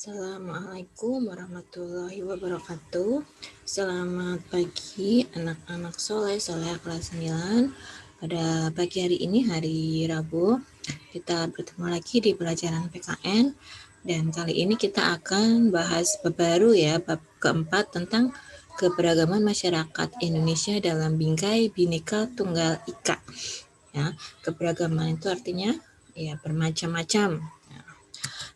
Assalamualaikum warahmatullahi wabarakatuh. Selamat pagi anak-anak soleh kelas 9. Pada pagi hari ini, hari Rabu, kita bertemu lagi di pelajaran PKN. Dan kali ini kita akan bahas bab baru ya, bab keempat tentang keberagaman masyarakat Indonesia dalam bingkai Bhinneka Tunggal Ika. Ya, keberagaman itu artinya ya bermacam-macam.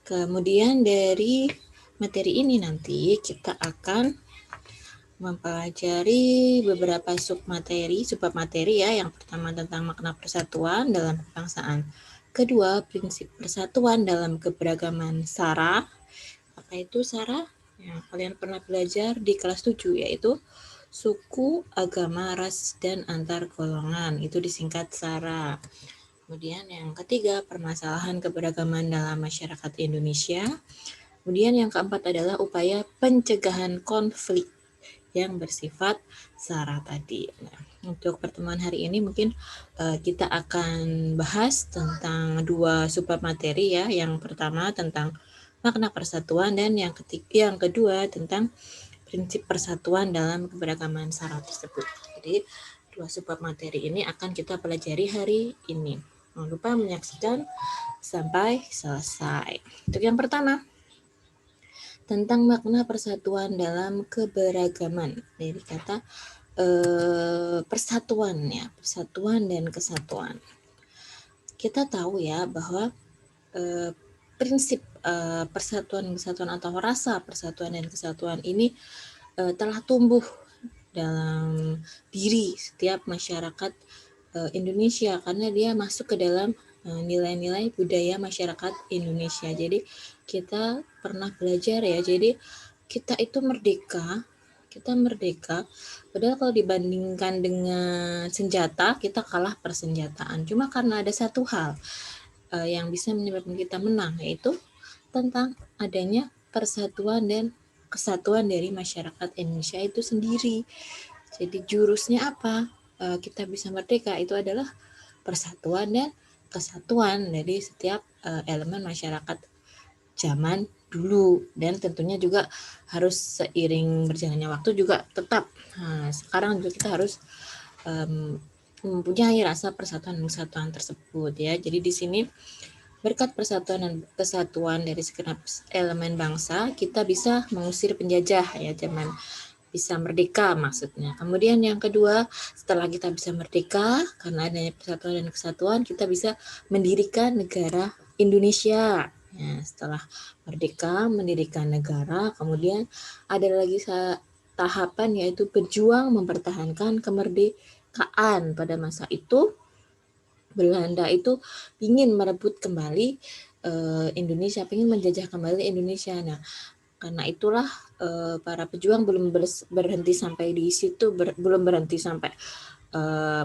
Kemudian dari materi ini nanti kita akan mempelajari beberapa subbab materi ya. Yang pertama tentang makna persatuan dalam kebangsaan. Kedua, prinsip persatuan dalam keberagaman SARA. Apa itu SARA? Ya, kalian pernah belajar di kelas 7 yaitu suku, agama, ras, dan antar golongan. Itu disingkat SARA. Kemudian yang ketiga, permasalahan keberagaman dalam masyarakat Indonesia. Kemudian yang keempat adalah upaya pencegahan konflik yang bersifat SARA tadi. Nah, untuk pertemuan hari ini mungkin kita akan bahas tentang dua subbab materi ya. Yang pertama tentang makna persatuan dan yang kedua tentang prinsip persatuan dalam keberagaman SARA tersebut. Jadi dua subbab materi ini akan kita pelajari hari ini. Jangan lupa menyaksikan sampai selesai. Untuk yang pertama, tentang makna persatuan dalam keberagaman. Dari kata persatuan ya, persatuan dan kesatuan. Kita tahu ya bahwa prinsip persatuan-kesatuan atau rasa persatuan dan kesatuan ini telah tumbuh dalam diri setiap masyarakat Indonesia karena dia masuk ke dalam nilai-nilai budaya masyarakat Indonesia. Jadi kita pernah belajar ya, jadi kita itu merdeka, padahal kalau dibandingkan dengan senjata, kita kalah persenjataan. Cuma karena ada satu hal yang bisa menyebabkan kita menang, yaitu tentang adanya persatuan dan kesatuan dari masyarakat Indonesia itu sendiri. Jadi jurusnya apa? Kita bisa merdeka itu adalah persatuan dan kesatuan dari setiap elemen masyarakat zaman dulu, dan tentunya juga harus seiring berjalannya waktu juga tetap. Nah, sekarang juga kita harus mempunyai rasa persatuan dan kesatuan tersebut ya. Jadi di sini berkat persatuan dan kesatuan dari segenap elemen bangsa, kita bisa mengusir penjajah ya, zaman bisa merdeka maksudnya. Kemudian yang kedua, setelah kita bisa merdeka, karena adanya persatuan dan kesatuan, kita bisa mendirikan negara Indonesia. Ya, setelah merdeka, mendirikan negara, kemudian ada lagi tahapan yaitu berjuang mempertahankan kemerdekaan. Pada masa itu, Belanda itu ingin merebut kembali Indonesia, ingin menjajah kembali Indonesia. Nah, karena itulah para pejuang belum berhenti sampai di situ, belum berhenti sampai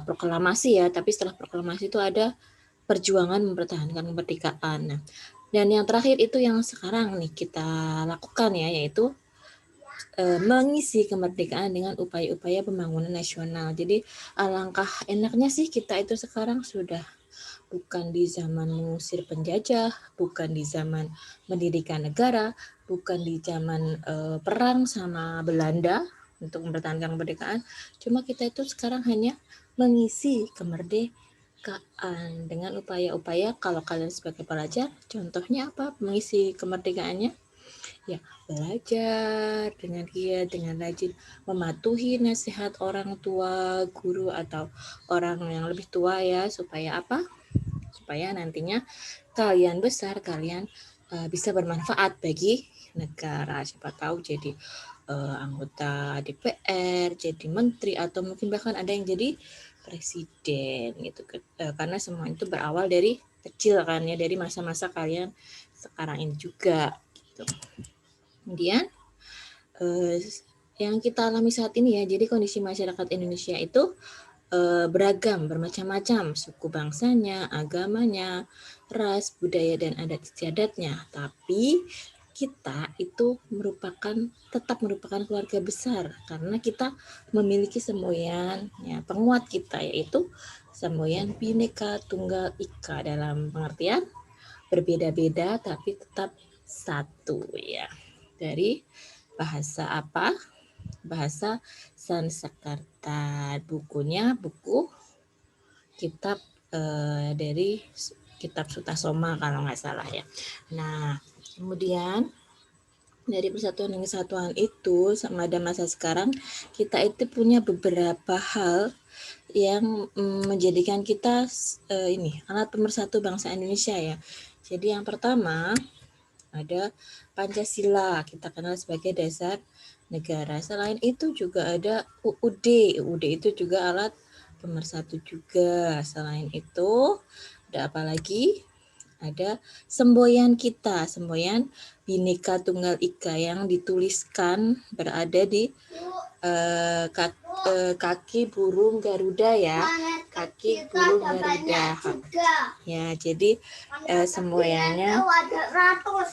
proklamasi ya, tapi setelah proklamasi itu ada perjuangan mempertahankan kemerdekaan. Nah, dan yang terakhir itu yang sekarang nih kita lakukan ya, yaitu mengisi kemerdekaan dengan upaya-upaya pembangunan nasional. Jadi alangkah enaknya sih kita itu sekarang sudah bukan di zaman mengusir penjajah, bukan di zaman mendirikan negara, bukan di zaman perang sama Belanda untuk mempertahankan kemerdekaan. Cuma kita itu sekarang hanya mengisi kemerdekaan dengan upaya-upaya. Kalau kalian sebagai pelajar, contohnya apa mengisi kemerdekaannya? Ya, belajar dengan giat, dengan rajin, mematuhi nasihat orang tua, guru, atau orang yang lebih tua ya, supaya apa? Supaya nantinya kalian besar, kalian bisa bermanfaat bagi negara. Siapa tahu jadi anggota DPR, jadi menteri, atau mungkin bahkan ada yang jadi presiden gitu. Karena semua itu berawal dari kecil kan ya, dari masa-masa kalian sekarang ini juga gitu. Kemudian yang kita alami saat ini ya, jadi kondisi masyarakat Indonesia itu beragam, bermacam-macam suku bangsanya, agamanya, ras, budaya, dan adat istiadatnya. Tapi kita itu tetap merupakan keluarga besar karena kita memiliki semboyan ya, penguat kita, yaitu semboyan Bhinneka Tunggal Ika, dalam pengertian berbeda-beda tapi tetap ya. Dari bahasa apa? Bahasa Sanskerta. Bukunya buku kitab dari kitab Sutasoma kalau nggak salah ya. Nah, kemudian dari persatuan dan kesatuan itu pada masa sekarang kita itu punya beberapa hal yang menjadikan kita ini alat pemersatu bangsa Indonesia ya. Jadi yang pertama ada Pancasila, kita kenal sebagai dasar negara. Selain itu juga ada UUD. UUD itu juga alat pemersatu juga. Selain itu ada apa lagi? Ada semboyan kita, semboyan Bhinneka Tunggal Ika yang dituliskan berada di kaki burung Garuda ya, kaki burung Garuda. Ya, jadi semboyannya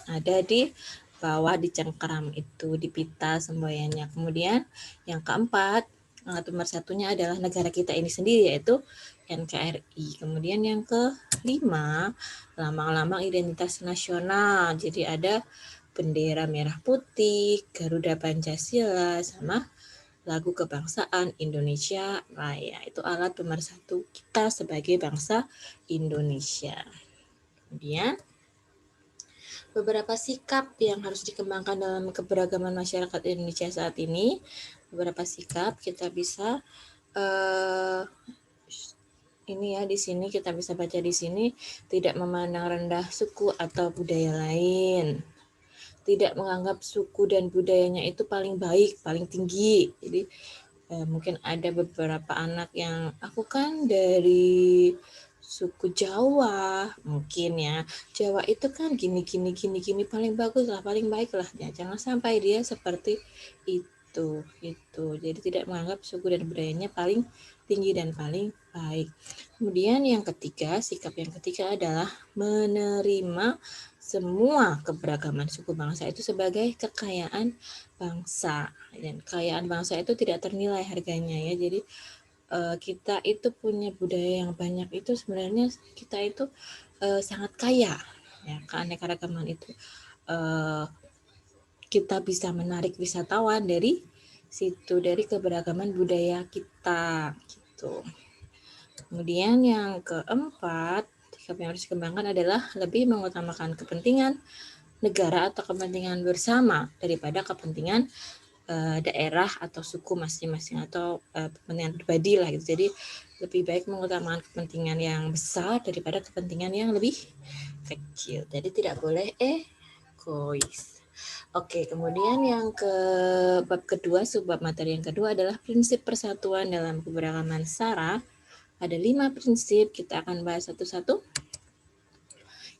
ada di bawah di cengkeram itu, di pita semboyannya. Kemudian yang keempat, alat pemersatunya adalah negara kita ini sendiri yaitu NKRI. Kemudian yang kelima, lambang-lambang identitas nasional. Jadi ada bendera merah putih, Garuda Pancasila, sama lagu kebangsaan Indonesia Raya. Itu alat pemersatu kita sebagai bangsa Indonesia. Kemudian beberapa sikap yang harus dikembangkan dalam keberagaman masyarakat Indonesia saat ini. Beberapa sikap kita bisa ini ya, di sini kita bisa baca di sini, tidak memandang rendah suku atau budaya lain. Tidak menganggap suku dan budayanya itu paling baik, paling tinggi. Jadi mungkin ada beberapa anak yang aku kan dari suku Jawa, mungkin ya. Jawa itu kan gini paling bagus lah, paling baik lah. Ya, jangan sampai dia seperti itu gitu. Jadi tidak menganggap suku dan budayanya paling tinggi dan paling baik. Kemudian yang ketiga, sikap yang ketiga adalah menerima semua keberagaman suku bangsa itu sebagai kekayaan bangsa, dan kekayaan bangsa itu tidak ternilai harganya ya. Jadi kita itu punya budaya yang banyak, itu sebenarnya kita itu sangat kaya ya, keanekaragaman itu kita bisa menarik wisatawan dari situ, dari keberagaman budaya kita gitu. Kemudian yang keempat, sikap yang harus dikembangkan adalah lebih mengutamakan kepentingan negara atau kepentingan bersama daripada kepentingan daerah atau suku masing-masing atau kepentingan pribadi lah gitu. Jadi lebih baik mengutamakan kepentingan yang besar daripada kepentingan yang lebih kecil. Jadi tidak boleh egois. Oke, kemudian yang ke bab kedua, subbab materi yang kedua adalah prinsip persatuan dalam keberagaman SARA. Ada 5 prinsip, kita akan bahas satu-satu.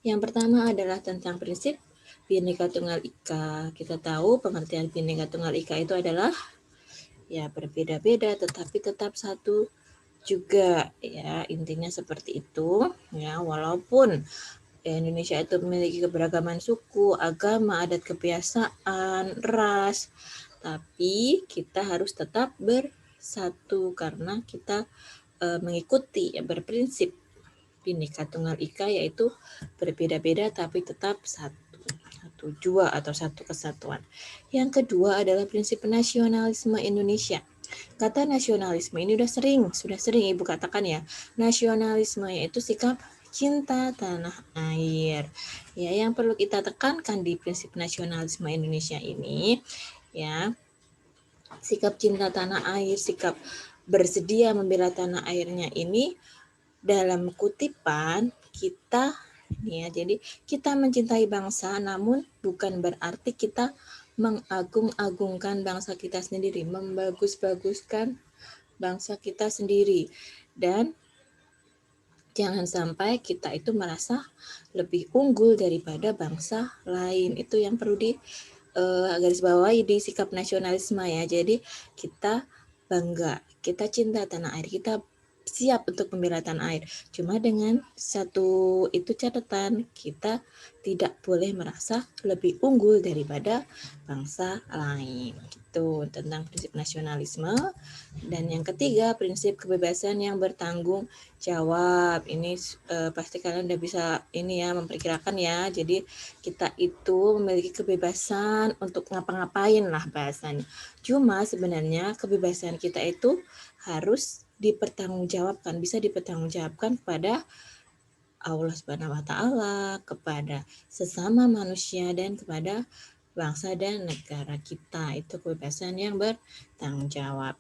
Yang pertama adalah tentang prinsip Bhinneka Tunggal Ika. Kita tahu pengertian Bhinneka Tunggal Ika itu adalah ya berbeda-beda tetapi tetap satu juga ya, intinya seperti itu ya. Walaupun Indonesia itu memiliki keberagaman suku, agama, adat, kebiasaan, ras, tapi kita harus tetap bersatu karena kita mengikuti ya, berprinsip Bhinneka Tunggal Ika, yaitu berbeda-beda tapi tetap satu jua atau satu kesatuan. Yang kedua adalah prinsip nasionalisme Indonesia. Kata nasionalisme ini sudah sering Ibu katakan ya. Nasionalisme yaitu sikap cinta tanah air. Ya, yang perlu kita tekankan di prinsip nasionalisme Indonesia ini ya, sikap cinta tanah air, sikap bersedia membela tanah airnya ini dalam kutipan kita ya. Jadi kita mencintai bangsa namun bukan berarti kita mengagung-agungkan bangsa kita sendiri, membagus-baguskan bangsa kita sendiri, dan jangan sampai kita itu merasa lebih unggul daripada bangsa lain. Itu yang perlu di garis bawahi di sikap nasionalisme ya. Jadi kita bangga, kita cinta tanah air kita, siap untuk membela tanah air. Cuma dengan satu itu catatan, kita tidak boleh merasa lebih unggul daripada bangsa lain. Gitu tentang prinsip nasionalisme. Dan yang ketiga, prinsip kebebasan yang bertanggung jawab. Ini pasti kalian udah bisa ini ya memperkirakan ya. Jadi kita itu memiliki kebebasan untuk ngapa-ngapain lah bahasanya. Cuma sebenarnya kebebasan kita itu harus dipertanggungjawabkan, bisa dipertanggungjawabkan kepada Allah Subhanahu wa taala, kepada sesama manusia dan kepada bangsa dan negara kita. Itu kebebasan yang bertanggung jawab.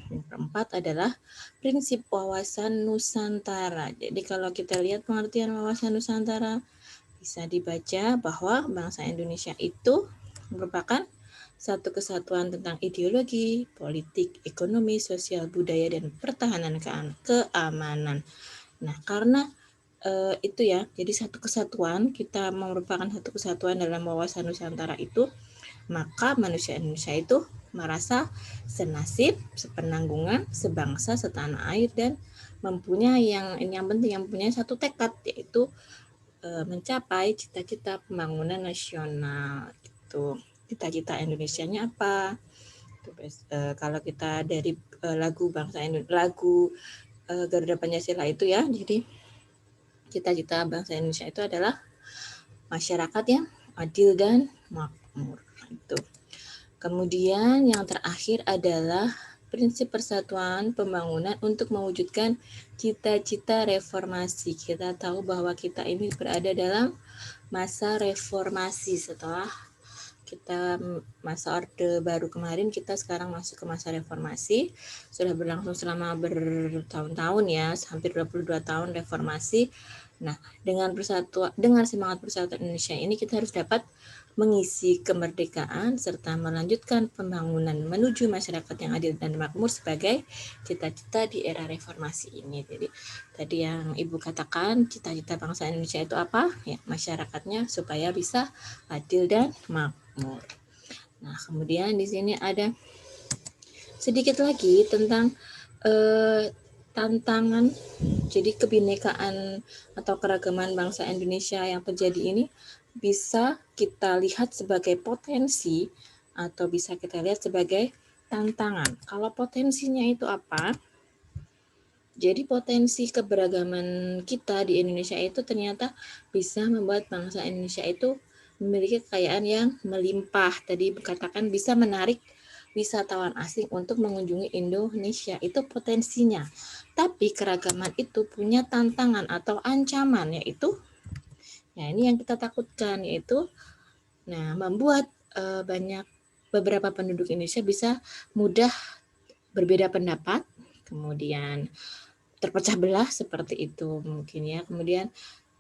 Yang keempat adalah prinsip wawasan Nusantara. Jadi kalau kita lihat pengertian wawasan Nusantara, bisa dibaca bahwa bangsa Indonesia itu merupakan satu kesatuan tentang ideologi, politik, ekonomi, sosial, budaya, dan pertahanan keamanan. Nah, karena itu ya, jadi satu kesatuan, kita merupakan satu kesatuan dalam wawasan Nusantara itu, maka manusia Indonesia itu merasa senasib, sepenanggungan, sebangsa, setanah air, dan mempunyai yang penting, yang mempunyai satu tekad, yaitu mencapai cita-cita pembangunan nasional gitu. Cita-cita Indonesianya apa? Kalau kita dari lagu bangsa lagu Garuda Pancasila itu ya, jadi cita-cita bangsa Indonesia itu adalah masyarakat yang adil dan makmur. Itu. Kemudian yang terakhir adalah prinsip persatuan pembangunan untuk mewujudkan cita-cita reformasi. Kita tahu bahwa kita ini berada dalam masa reformasi setelah kita masa Orde Baru kemarin, kita sekarang masuk ke masa reformasi. Sudah berlangsung selama bertahun-tahun ya, hampir 22 tahun reformasi. Nah, dengan semangat persatuan Indonesia ini kita harus dapat mengisi kemerdekaan serta melanjutkan pembangunan menuju masyarakat yang adil dan makmur sebagai cita-cita di era reformasi ini. Jadi tadi yang Ibu katakan, cita-cita bangsa Indonesia itu apa? Ya, masyarakatnya supaya bisa adil dan makmur. Nah, kemudian di sini ada sedikit lagi tentang tantangan. Jadi kebinekaan atau keragaman bangsa Indonesia yang terjadi ini bisa kita lihat sebagai potensi atau bisa kita lihat sebagai tantangan. Kalau potensinya itu apa? Jadi potensi keberagaman kita di Indonesia itu ternyata bisa membuat bangsa Indonesia itu memiliki kekayaan yang melimpah. Tadi katakan bisa menarik wisatawan asing untuk mengunjungi Indonesia, itu potensinya. Tapi keragaman itu punya tantangan atau ancaman, yaitu ya ini yang kita takutkan, yaitu membuat beberapa penduduk Indonesia bisa mudah berbeda pendapat, kemudian terpecah belah seperti itu mungkin ya. Kemudian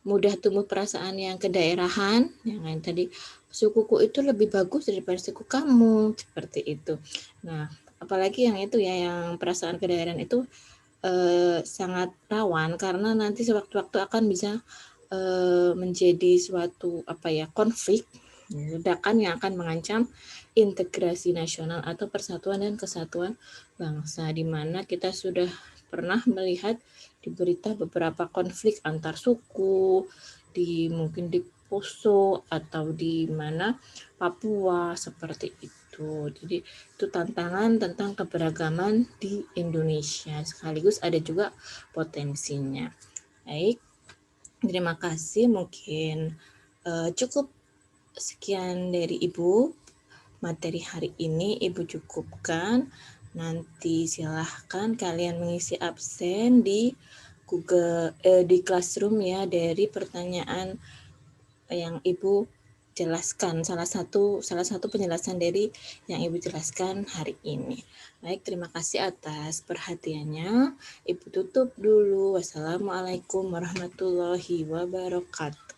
mudah tumbuh perasaan yang kedaerahan, yang tadi sukuku itu lebih bagus daripada suku kamu, seperti itu. Nah, apalagi yang itu ya, yang perasaan kedaerahan itu sangat rawan karena nanti sewaktu-waktu akan bisa menjadi suatu konflik, ledakan yang akan mengancam integrasi nasional atau persatuan dan kesatuan bangsa, di mana kita sudah pernah melihat di berita beberapa konflik antar suku mungkin di Poso atau di mana Papua seperti itu. Jadi itu tantangan tentang keberagaman di Indonesia, sekaligus ada juga potensinya. Baik, terima kasih. Mungkin cukup sekian dari Ibu. Materi hari ini Ibu cukupkan. Nanti silahkan kalian mengisi absen di Google di Classroom ya, dari pertanyaan yang Ibu jelaskan, salah satu penjelasan dari yang Ibu jelaskan hari ini. Baik, terima kasih atas perhatiannya. Ibu tutup dulu. Wassalamualaikum warahmatullahi wabarakatuh.